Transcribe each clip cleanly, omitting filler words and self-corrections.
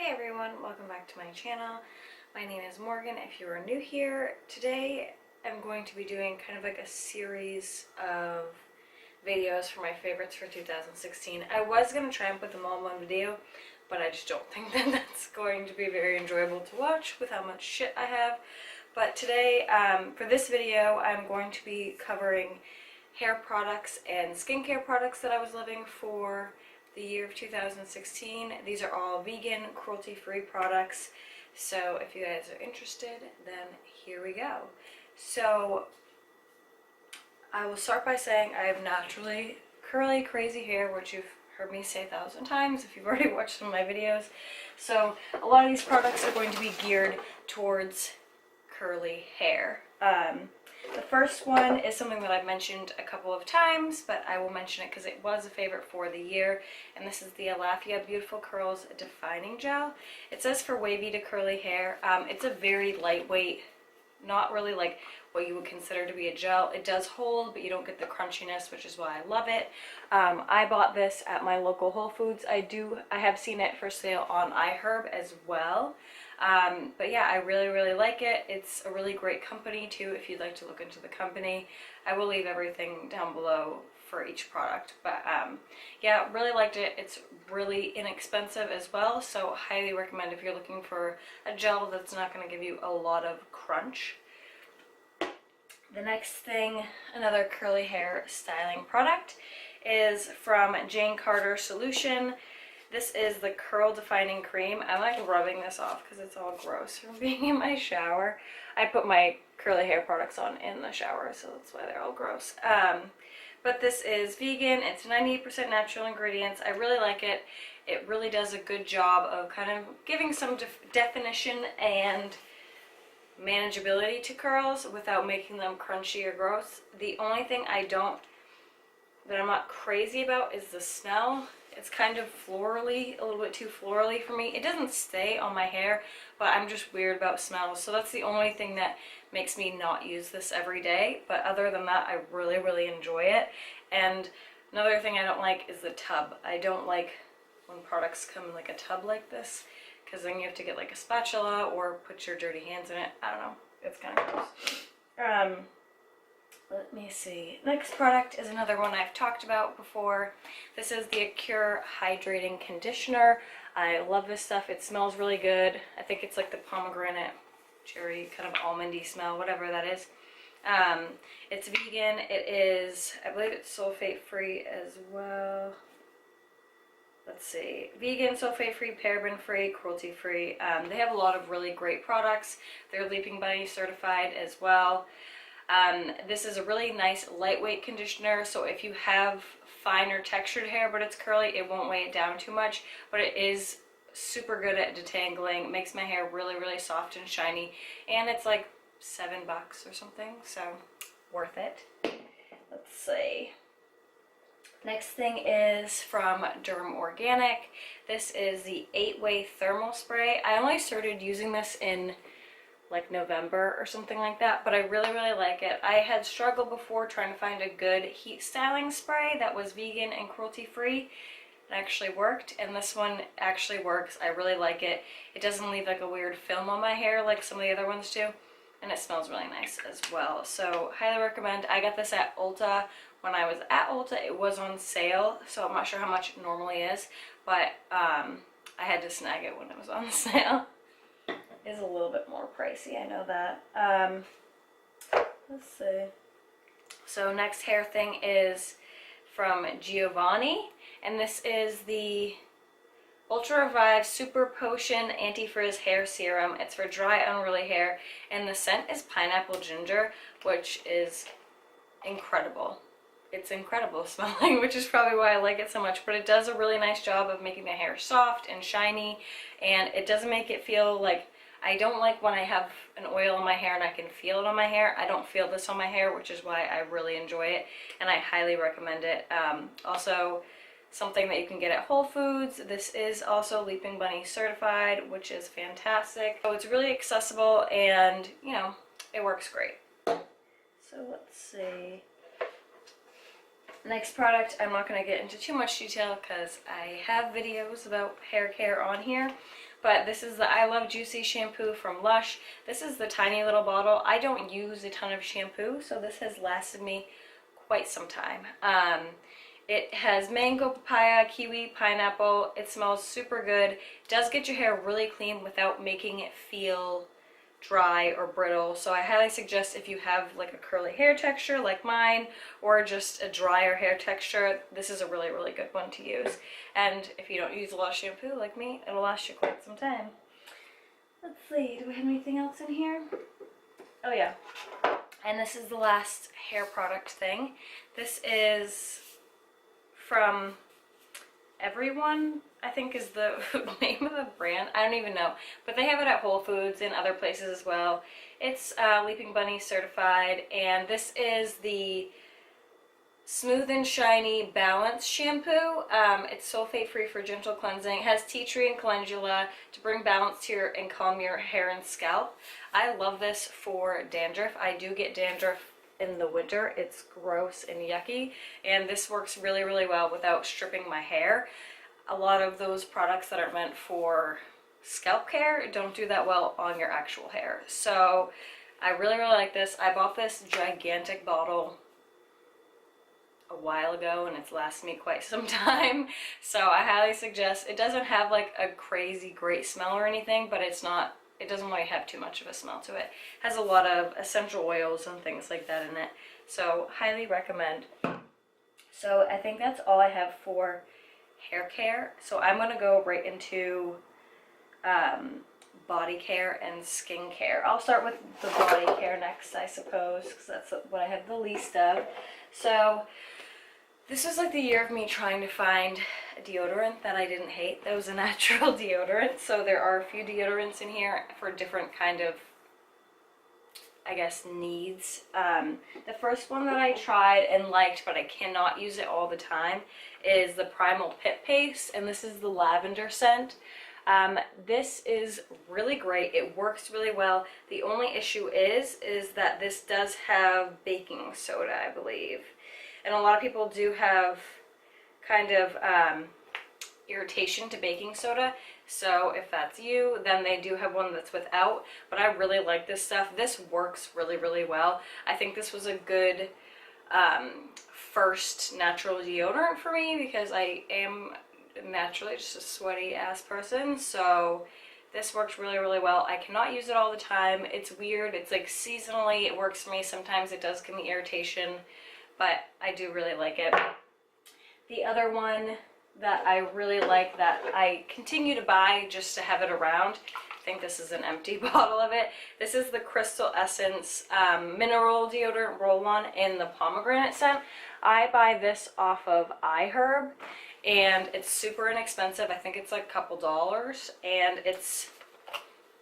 Hey everyone, welcome back to my channel. My name is Morgan. If you are new here, today I'm going to be doing kind of like a series of videos for my favorites for 2016. I was going to try and put them all in one video, but I just don't think that that's going to be very enjoyable to watch with how much shit I have. But today, for this video, I'm going to be covering hair products and skincare products that I was living for the year of 2016. These are all vegan, cruelty-free products. So if you guys are interested, then here we go. So I will start by saying I have naturally curly, crazy hair, which you've heard me say 1,000 times if you've already watched some of my videos. So a lot of these products are going to be geared towards curly hair. The first one is something that I've mentioned a couple of times, but I will mention it because it was a favorite for the year, and this is the Alaffia Beautiful Curls Defining Gel. It says for wavy to curly hair. It's a very lightweight, not really like what you would consider to be a gel. It does hold, but you don't get the crunchiness, which is why I love it. I bought this at my local Whole Foods. I have seen it for sale on iHerb as well. But yeah, I really like it. It's a really great company too if you'd like to look into the company. I will leave everything down below for each product. But yeah, really liked it. It's really inexpensive as well, so highly recommend if you're looking for a gel that's not going to give you a lot of crunch. The next thing, another curly hair styling product, is from Jane Carter Solution. This is the Curl Defining Cream. I'm like rubbing this off because it's all gross from being in my shower. I put my curly hair products on in the shower, so that's why they're all gross. But this is vegan. It's 98% natural ingredients. I really like it. It really does a good job of kind of giving some definition and manageability to curls without making them crunchy or gross. The only thing that I'm not crazy about is the smell. It's kind of florally, a little bit too florally for me. It doesn't stay on my hair, but I'm just weird about smells. So that's the only thing that makes me not use this every day. But other than that, I really enjoy it. And another thing I don't like is the tub. I don't like when products come in like a tub like this, because then you have to get like a spatula or put your dirty hands in it. I don't know. It's kind of gross. Let me see. Next product is another one I've talked about before. This is the Acure Hydrating Conditioner. I love this stuff. It smells really good. I think it's like the pomegranate, cherry, kind of almondy smell, whatever that is. It's vegan. It is, I believe it's sulfate-free as well. Let's see. Vegan, sulfate-free, paraben-free, cruelty-free. They have a lot of really great products. They're Leaping Bunny certified as well. This is a really nice lightweight conditioner, so if you have finer textured hair but it's curly, it won't weigh it down too much, but it is super good at detangling, makes my hair really soft and shiny, and it's like $7 or something, so worth it. Let's see. Next thing is from Dermorganic. This is the 8-way thermal spray. I only started using this in like November or something like that, but I really like it. I had struggled before trying to find a good heat styling spray that was vegan and cruelty free. It actually worked, and this one actually works. I really like it. It doesn't leave like a weird film on my hair like some of the other ones do, and it smells really nice as well. So highly recommend. I got this at Ulta. When I was at Ulta, it was on sale, so I'm not sure how much it normally is, but I had to snag it when it was on sale. Is a little bit more pricey, I know that. Let's see. So next hair thing is from Giovanni, and this is the Ultra Revive Super Potion Anti-Frizz Hair Serum. It's for dry, unruly hair, and the scent is pineapple ginger, which is incredible. It's incredible smelling, which is probably why I like it so much, but it does a really nice job of making my hair soft and shiny, and it doesn't make it feel like, I don't like when I have an oil on my hair and I can feel it on my hair. I don't feel this on my hair, which is why I really enjoy it, and I highly recommend it. Also, something that you can get at Whole Foods. This is also Leaping Bunny certified, which is fantastic. So it's really accessible, and you know, it works great. So let's see. Next product, I'm not going to get into too much detail because I have videos about hair care on here, but this is the I Love Juicy shampoo from Lush. This is the tiny little bottle. I don't use a ton of shampoo, so this has lasted me quite some time. It has mango, papaya, kiwi, pineapple. It smells super good. It does get your hair really clean without making it feel dry or brittle. So I highly suggest if you have like a curly hair texture like mine, or just a drier hair texture, this is a really, really good one to use. And if you don't use a lot of shampoo like me, it'll last you quite some time. Let's see, do we have anything else in here? Oh yeah, and this is the last hair product thing. This is from Everyone, I think is the name of the brand. I don't even know, but they have it at Whole Foods and other places as well. It's Leaping Bunny certified, and this is the Smooth and Shiny Balance Shampoo. It's sulfate free for gentle cleansing. It has tea tree and calendula to bring balance to your and calm your hair and scalp. I love this for dandruff. I do get dandruff in the winter. It's gross and yucky, and this works really, really well without stripping my hair. A lot of those products that are meant for scalp care don't do that well on your actual hair. So I really, really like this. I bought this gigantic bottle a while ago, and it's lasted me quite some time. So I highly suggest. It doesn't have like a crazy great smell or anything, but it doesn't really have too much of a smell to it. It has a lot of essential oils and things like that in it. So highly recommend. So I think that's all I have for hair care. So I'm going to go right into body care and skin care. I'll start with the body care next, I suppose, because that's what I have the least of. So this was like the year of me trying to find a deodorant that I didn't hate. That was a natural deodorant. So there are a few deodorants in here for different kind of, I guess, needs. The first one that I tried and liked, but I cannot use it all the time, is the Primal Pit Paste, and this is the lavender scent. This is really great. It works really well. The only issue is that this does have baking soda, I believe. And a lot of people do have kind of irritation to baking soda. So if that's you, then they do have one that's without. But I really like this stuff. This works really, really well. I think this was a good first natural deodorant for me, because I am naturally just a sweaty ass person. So this works really, really well. I cannot use it all the time. It's weird. It's like seasonally it works for me. Sometimes it does give me irritation, but I do really like it. The other one that I really like that I continue to buy just to have it around, I think this is an empty bottle of it. This is the Crystal Essence Mineral Deodorant Roll-On in the pomegranate scent. I buy this off of iHerb, and it's super inexpensive. I think it's like a couple dollars, and it's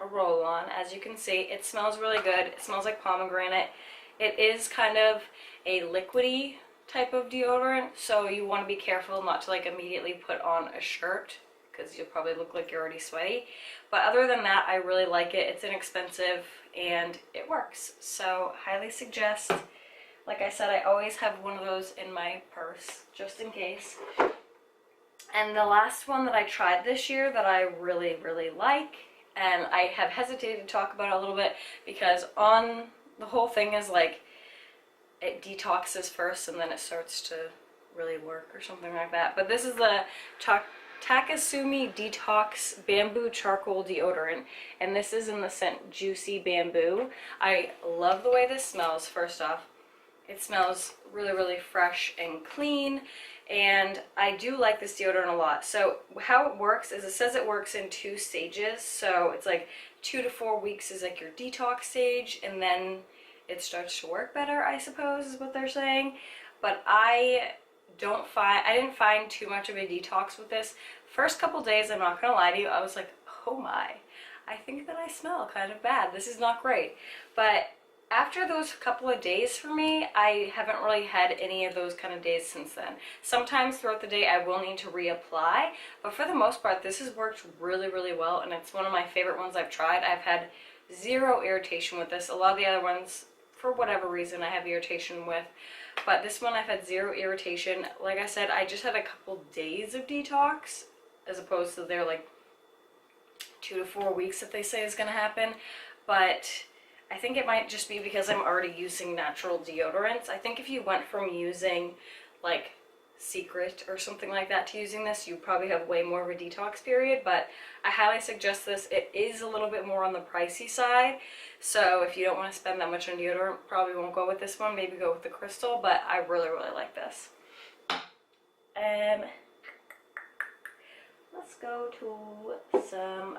a roll-on. As you can see, it smells really good. It smells like pomegranate. It is kind of a liquidy type of deodorant, so you want to be careful not to like immediately put on a shirt, because you'll probably look like you're already sweaty. But other than that, I really like it. It's inexpensive and it works, so highly suggest. Like I said, I always have one of those in my purse just in case. And the last one that I tried this year that I really, really like, and I have hesitated to talk about it a little bit, because on the whole thing is like it detoxes first and then it starts to really work or something like that. But this is the Takesumi Detox Bamboo Charcoal Deodorant, and this is in the scent Juicy Bamboo. I love the way this smells. First off, it smells really, really fresh and clean, and I do like this deodorant a lot. So how it works is, it says it works in 2 stages. So it's like 2 to 4 weeks is like your detox stage, and then it starts to work better, I suppose is what they're saying. But I didn't find too much of a detox with this. First couple days, I'm not gonna lie to you, I was like, oh my, I think that I smell kind of bad. This is not great. But after those couple of days for me, I haven't really had any of those kind of days since then. Sometimes throughout the day I will need to reapply, but for the most part this has worked really, really well, and it's one of my favorite ones I've tried. I've had zero irritation with this. A lot of the other ones, for whatever reason, I have irritation with, but this one I've had zero irritation. Like I said, I just had a couple days of detox, as opposed to their like 2 to 4 weeks that they say is going to happen, but I think it might just be because I'm already using natural deodorants. I think if you went from using like Secret or something like that to using this, you probably have way more of a detox period, but I highly suggest this. It is a little bit more on the pricey side, so if you don't want to spend that much on deodorant, probably won't go with this one. Maybe go with the Crystal, but I really like this. Let's go to some,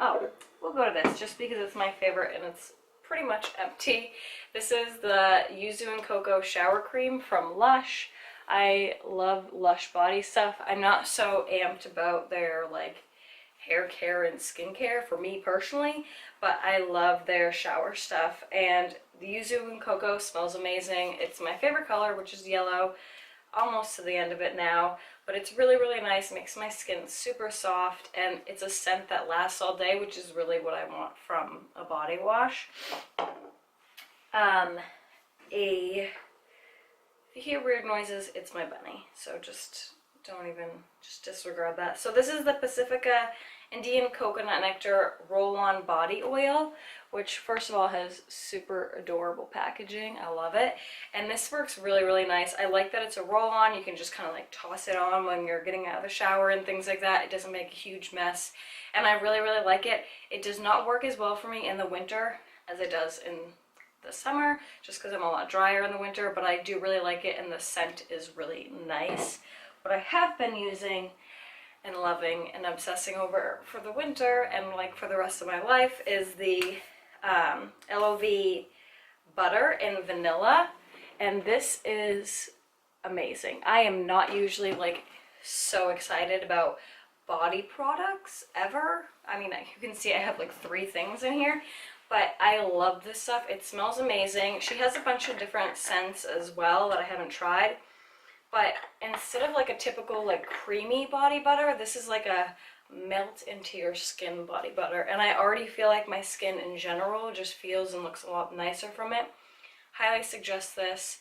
we'll go to this just because it's my favorite and it's pretty much empty. This is the Yuzu and Cocoa Shower Cream from Lush. I love Lush body stuff. I'm not so amped about their like hair care and skincare for me personally, but I love their shower stuff, and the Yuzu and Cocoa smells amazing. It's my favorite color, which is yellow, almost to the end of it now, but it's really nice, makes my skin super soft, and it's a scent that lasts all day, which is really what I want from a body wash. If you hear weird noises, it's my bunny, so just disregard that. So this is the Pacifica Indian Coconut Nectar Roll-On Body Oil, which first of all has super adorable packaging. I love it. And this works really nice. I like that it's a roll-on. You can just kind of like toss it on when you're getting out of the shower and things like that. It doesn't make a huge mess. And I really like it. It does not work as well for me in the winter as it does in the summer, just because I'm a lot drier in the winter, but I do really like it, and the scent is really nice. What I have been using and loving and obsessing over for the winter and like for the rest of my life is the Ellovi butter in vanilla, and this is amazing. I am not usually like so excited about body products ever. I mean, you can see I have like 3 things in here, but I love this stuff. It smells amazing. She has a bunch of different scents as well that I haven't tried, but instead of like a typical like creamy body butter, this is like a melt into your skin body butter, and I already feel like my skin in general just feels and looks a lot nicer from it. Highly suggest this.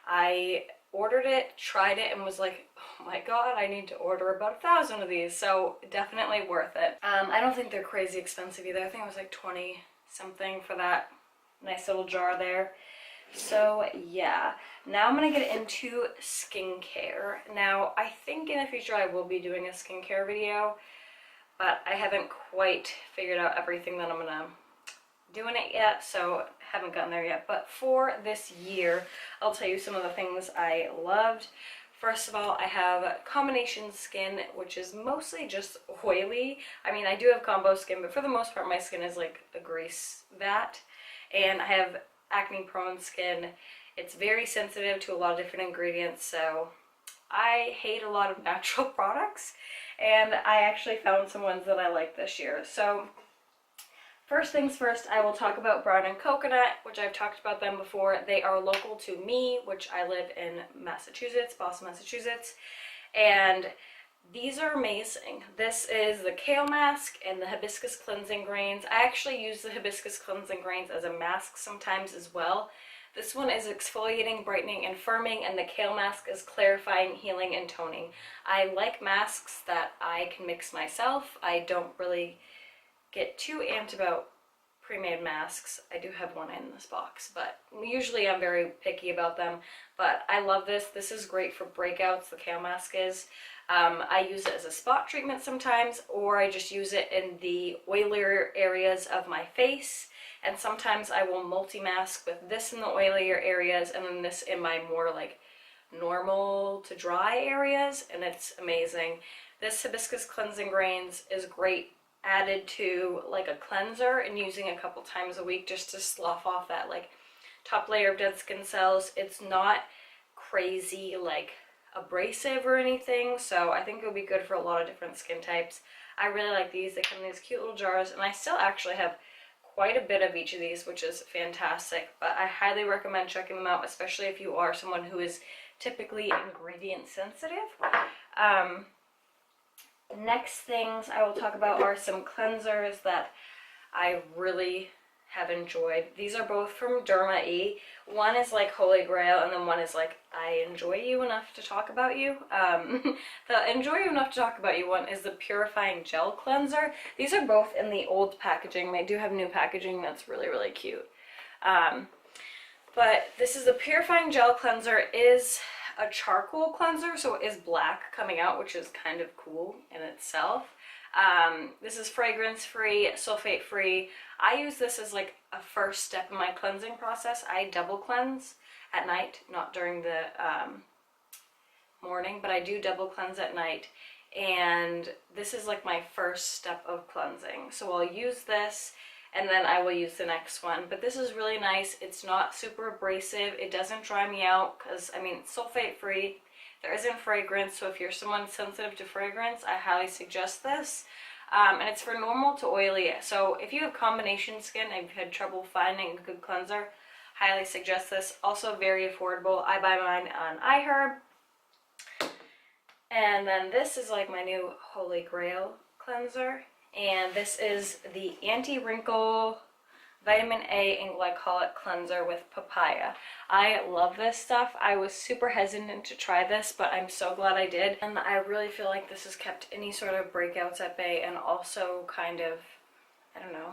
I ordered it, tried it, and was like, oh my god, I need to order about 1,000 of these, so definitely worth it. I don't think they're crazy expensive either. I think it was like 20 something for that nice little jar there. So yeah, now I'm gonna get into skincare. Now I think in the future I will be doing a skincare video, but I haven't quite figured out everything that I'm gonna do in it yet, so haven't gotten there yet. But for this year, I'll tell you some of the things I loved. First of all, I have combination skin, which is mostly just oily. I mean, I do have combo skin, but for the most part, my skin is like a grease vat. And I have acne prone skin. It's very sensitive to a lot of different ingredients, so I hate a lot of natural products. And I actually found some ones that I like this year. So first things first, I will talk about Brown and Coconut, which I've talked about them before. They are local to me, which I live in Massachusetts, Boston, Massachusetts, and these are amazing. This is the Kale Mask and the Hibiscus Cleansing Grains. I actually use the Hibiscus Cleansing Grains as a mask sometimes as well. This one is exfoliating, brightening, and firming, and the Kale Mask is clarifying, healing, and toning. I like masks that I can mix myself. I don't really get too amped about pre-made masks. I do have one in this box, but usually I'm very picky about them. But I love this. This is great for breakouts, the Kale Mask is. I use it as a spot treatment sometimes, or I just use it in the oilier areas of my face. And sometimes I will multi-mask with this in the oilier areas and then this in my more like normal to dry areas, and it's amazing. This Hibiscus Cleansing Grains is great added to like a cleanser and using a couple times a week just to slough off that like top layer of dead skin cells. It's not crazy like abrasive or anything, so I think it would be good for a lot of different skin types. I really like these. They come in these cute little jars, and I still actually have quite a bit of each of these, which is fantastic, but I highly recommend checking them out, especially if you are someone who is typically ingredient sensitive. Next things I will talk about are some cleansers that I really have enjoyed. These are both from Derma E. One is like Holy Grail, and then one is like I enjoy you enough to talk about you. The enjoy you enough to talk about you one is the Purifying Gel Cleanser. These are both in the old packaging. They do have new packaging that's really, really cute. But this is the Purifying Gel Cleanser. Is a charcoal cleanser, so it is black coming out, which is kind of cool in itself. This is fragrance free, sulfate free. I use this as like a first step in my cleansing process. I double cleanse at night, not during the morning, but I do double cleanse at night, and this is like my first step of cleansing. So I'll use this and then I will use the next one. But this is really nice. It's not super abrasive. It doesn't dry me out because, I mean, it's sulfate free. There isn't fragrance, so if you're someone sensitive to fragrance, I highly suggest this. And it's for normal to oily. So if you have combination skin and you've had trouble finding a good cleanser, highly suggest this. Also very affordable. I buy mine on iHerb. And then this is like my new Holy Grail cleanser. And this is the Anti-Wrinkle Vitamin A and Glycolic Cleanser with Papaya. I love this stuff. I was super hesitant to try this, but I'm so glad I did. And I really feel like this has kept any sort of breakouts at bay, and also kind of, I don't know,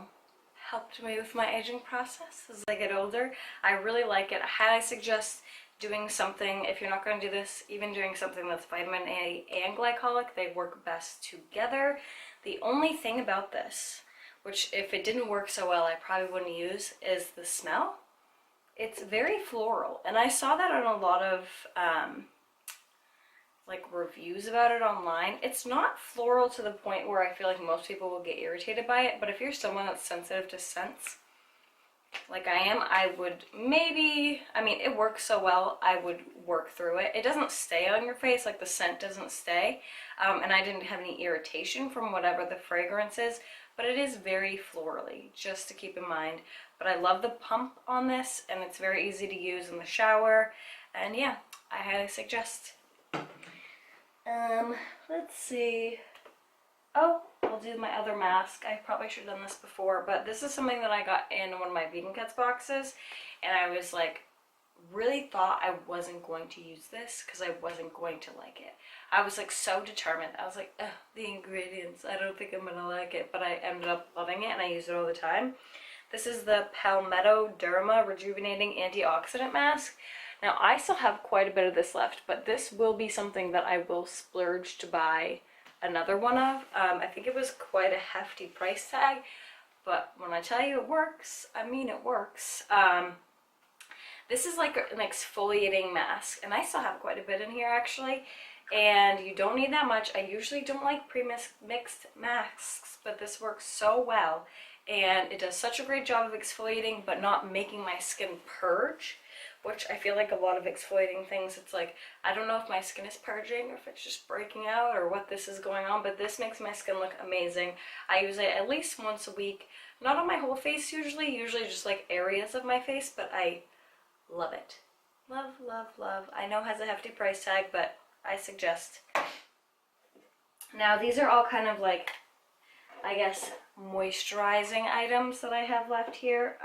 helped me with my aging process as I get older. I really like it. I highly suggest doing something, if you're not going to do this, even doing something that's vitamin A and glycolic. They work best together. The only thing about this, which if it didn't work so well I probably wouldn't use, is the smell. It's very floral, and I saw that on a lot of like reviews about it online. It's not floral to the point where I feel like most people will get irritated by it, but if you're someone that's sensitive to scents like I am, I would maybe, I mean, it works so well, I would work through it. It doesn't stay on your face, like the scent doesn't stay, and I didn't have any irritation from whatever the fragrance is, but it is very florally, just to keep in mind. But I love the pump on this, and it's very easy to use in the shower, and yeah, I highly suggest. Let's see. Oh, I'll do my other mask. I probably should have done this before, but this is something that I got in one of my Vegan Cuts boxes, and I was like, really thought I wasn't going to use this because I wasn't going to like it. I was like so determined. I was like, ugh, the ingredients, I don't think I'm gonna like it, but I ended up loving it and I use it all the time. This is the Palmetto Derma Rejuvenating Antioxidant Mask. Now I still have quite a bit of this left, but this will be something that I will splurge to buy another one of. I think it was quite a hefty price tag, but when I tell you it works, I mean it works. This is like an exfoliating mask, and I still have quite a bit in here actually, and you don't need that much. I usually don't like pre-mixed masks, but this works so well, and it does such a great job of exfoliating but not making my skin purge, which I feel like a lot of exfoliating things, it's like, I don't know if my skin is purging or if it's just breaking out or what this is going on, but this makes my skin look amazing. I use it at least once a week, not on my whole face usually just like areas of my face, but I love it. Love, love, love. I know it has a hefty price tag, but I suggest. Now these are all kind of like, I guess, moisturizing items that I have left here.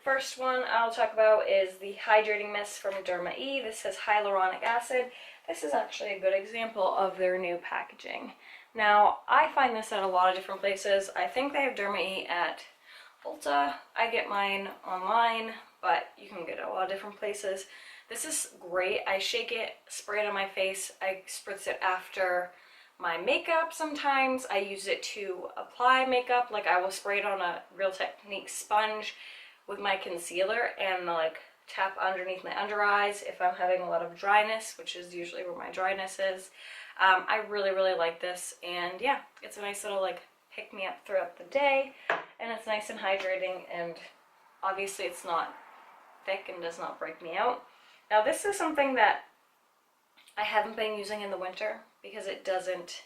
First one I'll talk about is the Hydrating Mist from Derma E. This has hyaluronic acid. This is actually a good example of their new packaging. Now, I find this at a lot of different places. I think they have Derma E at Ulta. I get mine online, but you can get it a lot of different places. This is great. I shake it, spray it on my face. I spritz it after my makeup sometimes. I use it to apply makeup. Like I will spray it on a Real Technique sponge with my concealer and like tap underneath my under eyes if I'm having a lot of dryness, which is usually where my dryness is. I really, really like this, and yeah, it's a nice little like pick me up throughout the day, and it's nice and hydrating, and obviously it's not thick and does not break me out. Now this is something that I haven't been using in the winter because it doesn't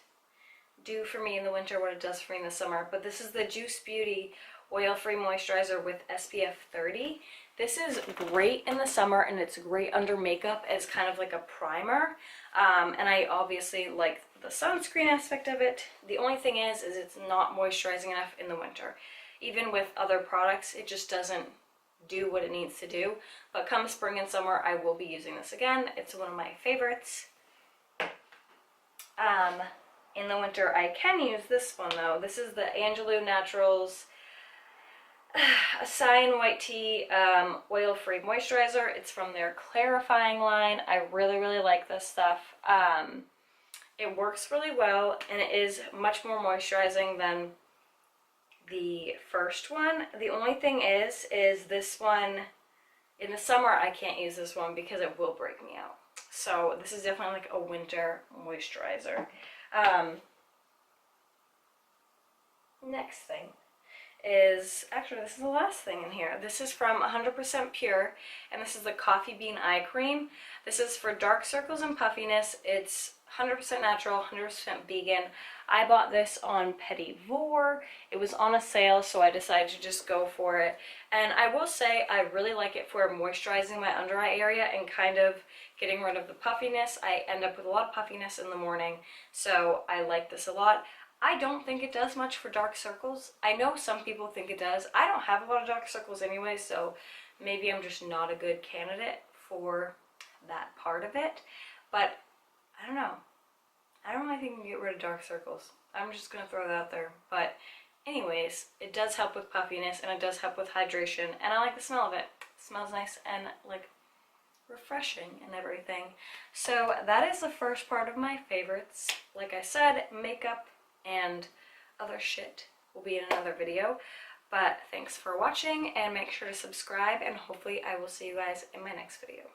do for me in the winter what it does for me in the summer, but this is the Juice Beauty Oil-Free Moisturizer with SPF 30. This is great in the summer, and it's great under makeup as kind of like a primer. And I obviously like the sunscreen aspect of it. The only thing is it's not moisturizing enough in the winter. Even with other products, it just doesn't do what it needs to do. But come spring and summer, I will be using this again. It's one of my favorites. In the winter, I can use this one though. This is the Angelo Naturals Acai White Tea Oil-Free Moisturizer. It's from their clarifying line. I really, really like this stuff. It works really well, and it is much more moisturizing than the first one. The only thing is this one, in the summer, I can't use this one because it will break me out. So this is definitely like a winter moisturizer. Next thing is, actually this is the last thing in here. This is from 100% Pure, and this is the Coffee Bean Eye Cream. This is for dark circles and puffiness. It's 100% natural, 100% vegan. I bought this on Petit Vour. It was on a sale, so I decided to just go for it. And I will say I really like it for moisturizing my under eye area and kind of getting rid of the puffiness. I end up with a lot of puffiness in the morning, so I like this a lot. I don't think it does much for dark circles. I know some people think it does. I don't have a lot of dark circles anyway, so maybe I'm just not a good candidate for that part of it. But I don't know. I don't really think you can get rid of dark circles. I'm just going to throw that out there. But anyways, it does help with puffiness, and it does help with hydration, and I like the smell of it. It smells nice and like refreshing and everything. So that is the first part of my favorites. Like I said, makeup and other shit will be in another video. But thanks for watching, and make sure to subscribe, and hopefully I will see you guys in my next video.